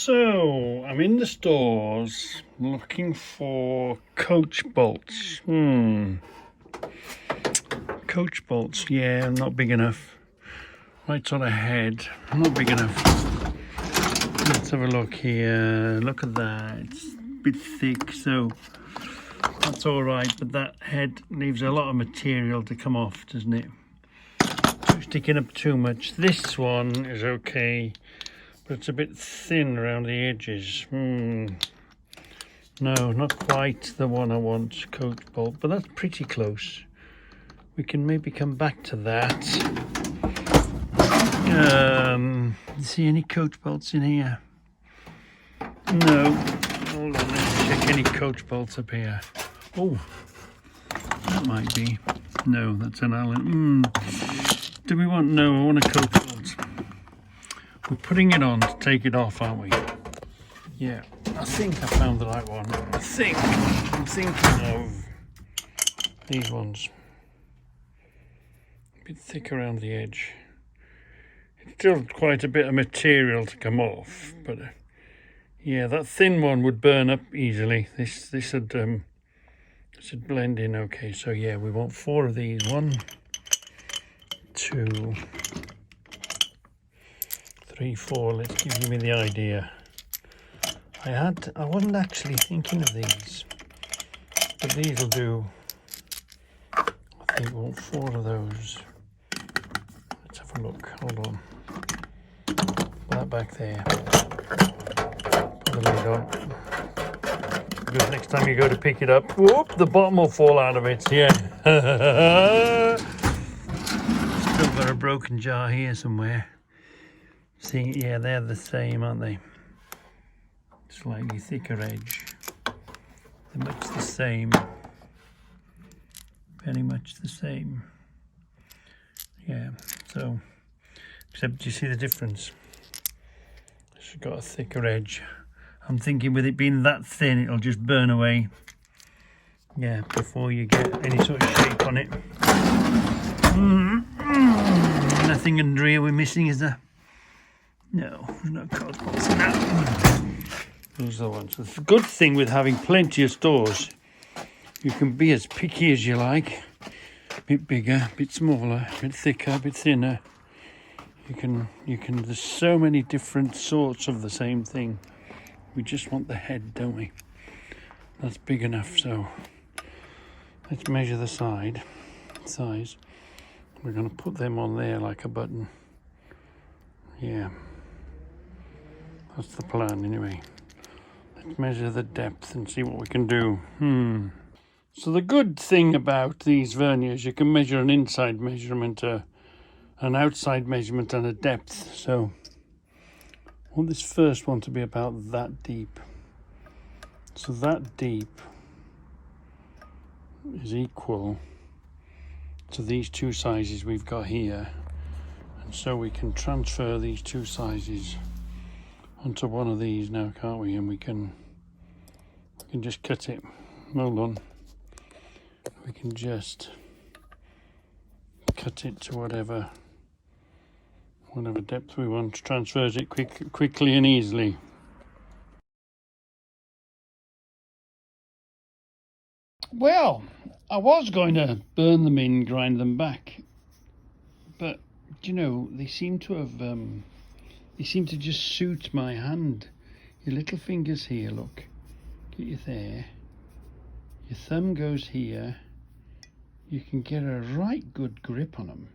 So, I'm in the stores looking for coach bolts. Coach bolts, yeah, not big enough. Right sort of head, not big enough. Let's have a look here. Look at that. It's a bit thick, so that's all right, but that head leaves a lot of material to come off, doesn't it? Sticking up too much. This one is okay, but it's a bit thin around the edges. No, not quite the one I want, coach bolt, but that's pretty close. We can maybe come back to that. See any coach bolts in here? No. Hold on, let's check any coach bolts up here. Oh, that might be. No, that's an Allen. Do we want? No, I want a coach bolt. We're putting it on to take it off, aren't we? Yeah, I think I found the right one. I'm thinking of these ones. A bit thick around the edge. It's still quite a bit of material to come off, but yeah, that thin one would burn up easily. This would blend in okay. So yeah, we want 4 of these. 1, 2, 3, 4. Let's give me the idea. I wasn't actually thinking of these, but these will do. I think we want 4 of those. Let's have a look. Hold on. Put that back there. Put the lid on. Because next time you go to pick it up, whoop, the bottom will fall out of it. Yeah. Still got a broken jar here somewhere. See, yeah, they're the same, aren't they? Slightly thicker edge. They're much the same. Very much the same. Yeah, so, except you see the difference. It's got a thicker edge. I'm thinking with it being that thin, it'll just burn away. Yeah, before you get any sort of shape on it. Nothing under here we're missing, is there? No, there's no coach bolts in that. Those are the ones. The good thing with having plenty of stores, you can be as picky as you like. A bit bigger, a bit smaller, a bit thicker, a bit thinner. You can, there's so many different sorts of the same thing. We just want the head, don't we? That's big enough, so let's measure the size. We're going to put them on there like a button. Yeah, that's the plan anyway. Let's measure the depth and see what we can do. So the good thing about these verniers, you can measure an inside measurement, an outside measurement, and a depth. So I want this first one to be about that deep. So that deep is equal to these 2 sizes we've got here. And so we can transfer these 2 sizes onto one of these now, can't we? And we can just cut it. Hold on. We can just cut it to whatever depth we want. Transfers it quickly and easily. Well, I was going to burn them in, grind them back, but you know, they seem to just suit my hand. Your little fingers here, look. Get you there. Your thumb goes here. You can get a right good grip on them.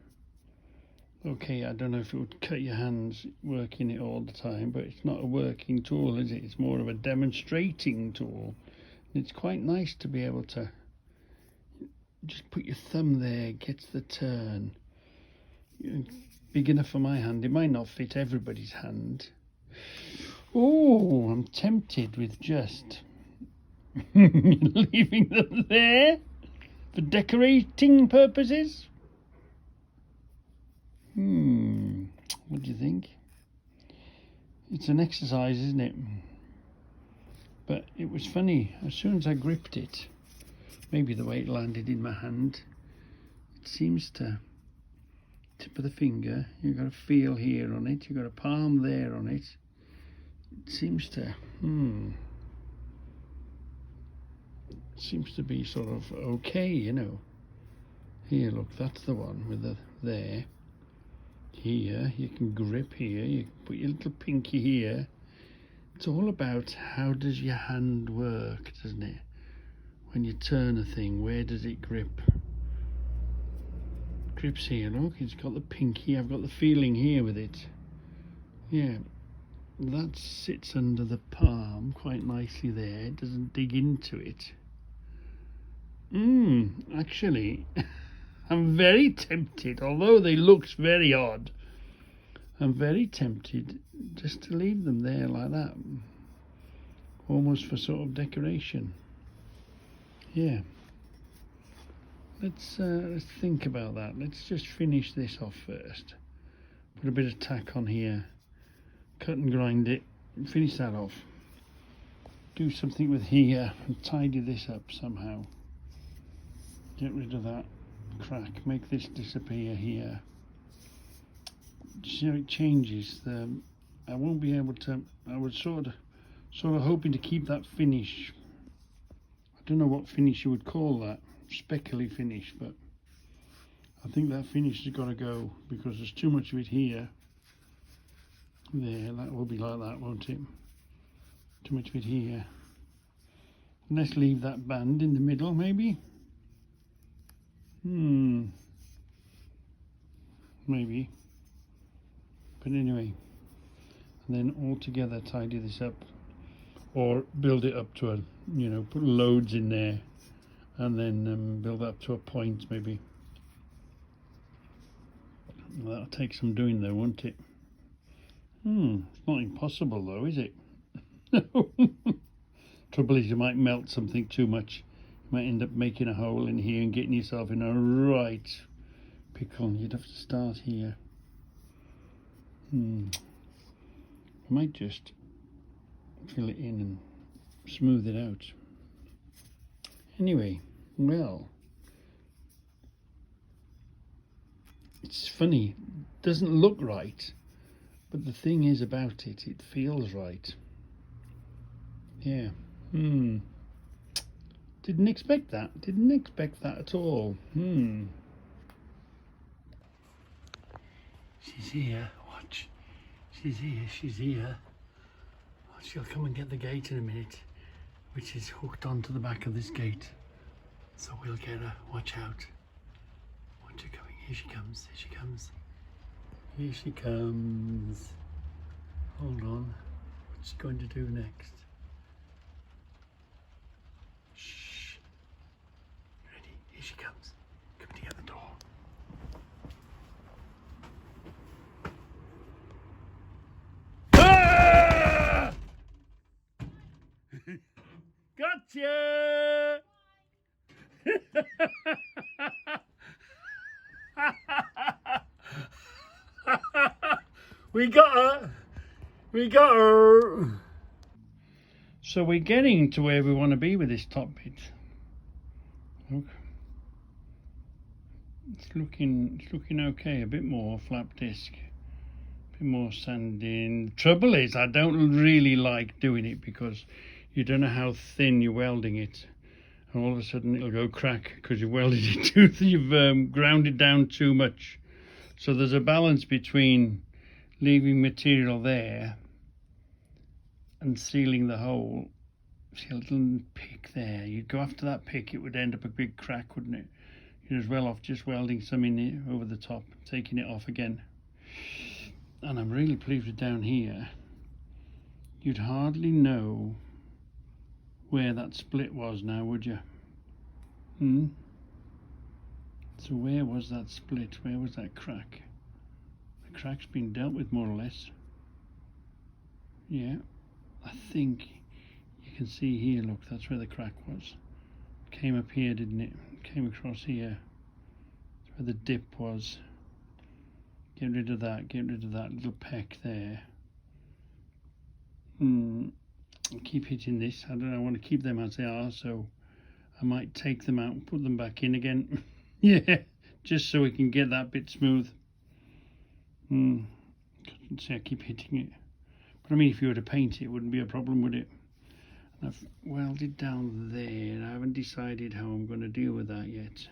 Okay, I don't know if it would cut your hands working it all the time, but it's not a working tool, is it? It's more of a demonstrating tool. And it's quite nice to be able to just put your thumb there, gets the turn. Big enough for my hand. It might not fit everybody's hand. Oh, I'm tempted with just leaving them there for decorating purposes. What do you think? It's an exercise, isn't it? But it was funny, as soon as I gripped it, maybe the way it landed in my hand, it seems to, tip of the finger, you've got a feel here on it, you've got a palm there on it. It seems to seems to be sort of okay, you know. Here, look, that's the one with the there. Here, you can grip here, you can put your little pinky here. It's all about how does your hand work, doesn't it? When you turn a thing, where does it grip? Grips here, look, it's got the pinky, I've got the feeling here with it. Yeah, that sits under the palm quite nicely there, it doesn't dig into it. Actually, I'm very tempted, although they looks very odd, I'm very tempted just to leave them there like that, almost for sort of decoration. Yeah, let's think about that. Let's just finish this off first. Put a bit of tack on here, cut and grind it, and finish that off. Do something with here and tidy this up somehow. Get rid of that crack, make this disappear here. So it changes. I won't be able to. I was sort of hoping to keep that finish. I don't know what finish you would call that, speckly finish, but I think that finish has got to go because there's too much of it here. There, that will be like that, won't it? Too much of it here. Let's leave that band in the middle, maybe. Maybe. But anyway, and then all together tidy this up, or build it up to a, you know, put loads in there, and then build up to a point maybe. Well, that'll take some doing though, won't it? It's not impossible though, is it? Trouble is you might melt something too much. You might end up making a hole in here and getting yourself in a right pickle. You'd have to start here. I might just fill it in and smooth it out. Anyway, well, it's funny, it doesn't look right, but the thing is about it, it feels right. Yeah. Didn't expect that at all. She's here, watch. She's here. She'll come and get the gate in a minute, which is hooked onto the back of this gate. So we'll get her, watch out. Watch her coming, here she comes. Here she comes. Hold on, what's she going to do next? Shh. Ready, here she comes. Come to get the door. Gotcha! We got her. So we're getting to where we want to be with this top bit. Look. It's looking okay. A bit more flap disc. A bit more sanding. Trouble is I don't really like doing it because you don't know how thin you're welding it, and all of a sudden it'll go crack because you've welded it too, you've ground it down too much. So there's a balance between leaving material there and sealing the hole. See a little pick there, you'd go after that pick, it would end up a big crack, wouldn't it? You're as well off just welding some in it over the top, taking it off again. And I'm really pleased with down here. You'd hardly know where that split was now, would you? So where was that split? Where was that crack? The crack's been dealt with more or less. Yeah, I think you can see here, look, that's where the crack was. Came up here, didn't it? Came across here. That's where the dip was. Get rid of that little peck there. Keep hitting this. I don't know, I want to keep them as they are, so I might take them out and put them back in again. Yeah, just so we can get that bit smooth. See, I keep hitting it, But I mean, if you were to paint it, it wouldn't be a problem, would it? And I've welded down there. I haven't decided how I'm going to deal with that yet.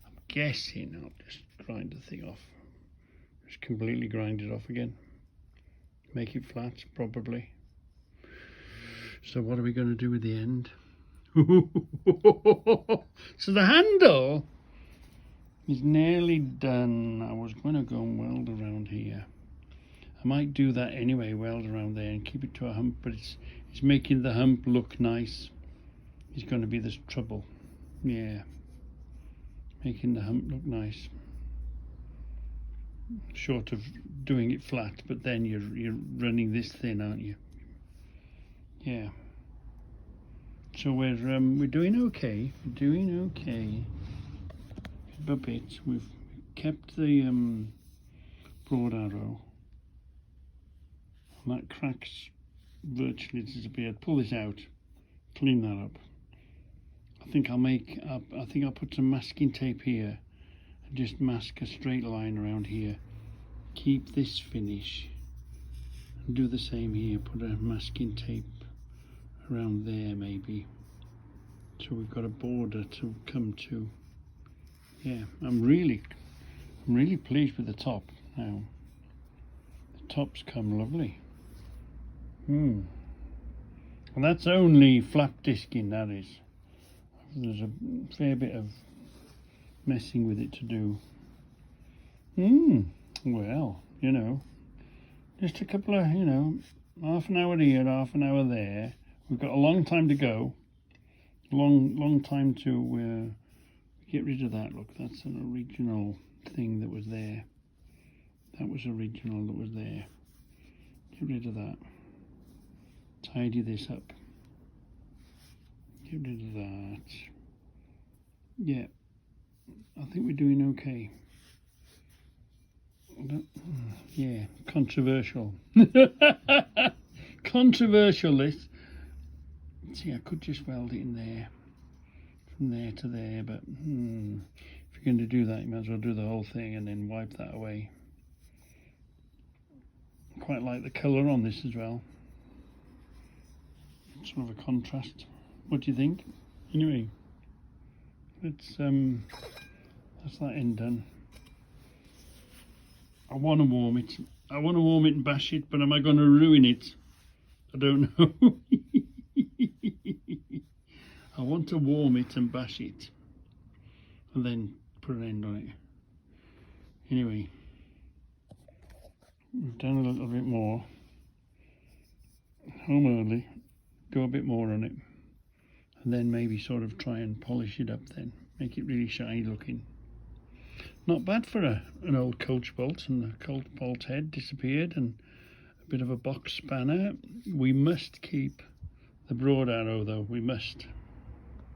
I'm guessing I'll just grind the thing off. Just completely grind it off again. Make it flat, probably. So what are we going to do with the end? So the handle is nearly done. I was going to go and weld around here. I might do that anyway, weld around there and keep it to a hump, but it's making the hump look nice. It's going to be this trouble. Yeah, making the hump look nice. Short of doing it flat, but then you're running this thin, aren't you? Yeah. So we're doing okay. We're doing okay. A bit. We've kept the broad arrow. And that crack's virtually disappeared. Pull this out. Clean that up. I think I'll put some masking tape here and just mask a straight line around here. Keep this finish. And do the same here. Put a masking tape around there maybe, so we've got a border to come to. Yeah, I'm really pleased with the top now. The top's come lovely. And that's only flap disking, that is. There's a fair bit of messing with it to do. Well, you know, just a couple of, you know, half an hour here, half an hour there. We've got a long time to go. Long time to get rid of that. Look, that's an original thing that was there. That was original that was there. Get rid of that. Tidy this up. Get rid of that. Yeah, I think we're doing okay. Yeah, controversial. Controversial this. See, I could just weld it in there, from there to there, but if you're going to do that, you might as well do the whole thing and then wipe that away. Quite like the colour on this as well. Sort of a contrast. What do you think? Anyway, that's that end done. I want to warm it. I want to warm it and bash it, but am I going to ruin it? I don't know. I want to warm it and bash it and then put an end on it. Anyway, we've done a little bit more. Home early, go a bit more on it, and then maybe sort of try and polish it up then, make it really shiny looking. Not bad for an old coach bolt, and the coach bolt head disappeared and a bit of a box spanner. We must keep the broad arrow though, we must.